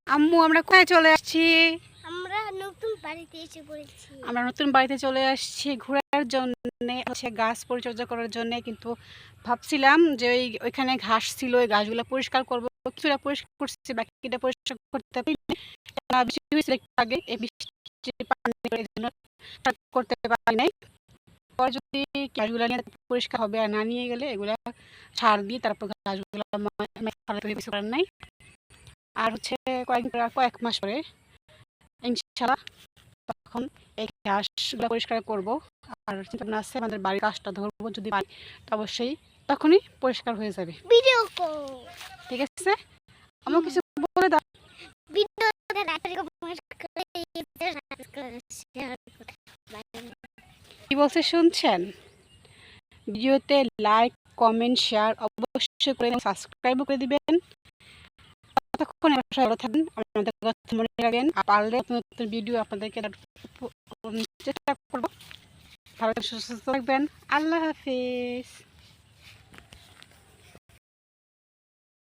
আম্মু আমরা কোথায় চলে আসছি? আমরা নতুন বাড়িতে এসে পড়েছি। আমরা নতুন বাড়িতে চলে আসছি ঘোরার জন্য, হচ্ছে গাছ পরিচর্যা করার জন্য। কিন্তু ভাবছিলাম যে ওইখানে ঘাস ছিল, ওই ঘাসগুলো পরিষ্কার করবো। কিছুটা পরিষ্কার করছি, বাকিটা পরিষ্কার করতে পারিনি। বৃষ্টি হয়েছিল একটু আগে, এই বৃষ্টির পানির জন্য করতে পারি নাই। পরে যদি ঘাসগুলো নিয়ে পরিষ্কার হবে, আর না নিয়ে গেলে এগুলা সার দিয়ে তারপর ঘাসগুলো কিছু করার নাই। আর হচ্ছে কয়েক মাস পরে ইনশাআল্লাহ তখন এই ঘাসগুলো পরিষ্কার করব। আর চিন্তাভাবনা আছে আমাদের বাড়ির কাজটা ধরবো, যদি পারি তো অবশ্যই তখনই পরিষ্কার হয়ে যাবে। ভিডিও কল ঠিক আছে, আমার কিছু বলে দাও। ভিডিওতে লাইক কমেন্ট করে শেয়ার করে। কি বলছে শুনছেন? ভিডিওতে লাইক কমেন্ট শেয়ার অবশ্যই করে দেবেন, সাবস্ক্রাইবও করে দিবেন। ততক্ষণ ভালো থাকবেন, আমাদের কথা মনে রাখবেন। আর পারলে নতুন নতুন ভিডিও আপনাদেরকে চেষ্টা করবো। ভালো সুস্থ থাকবেন। আল্লাহ হাফিজ।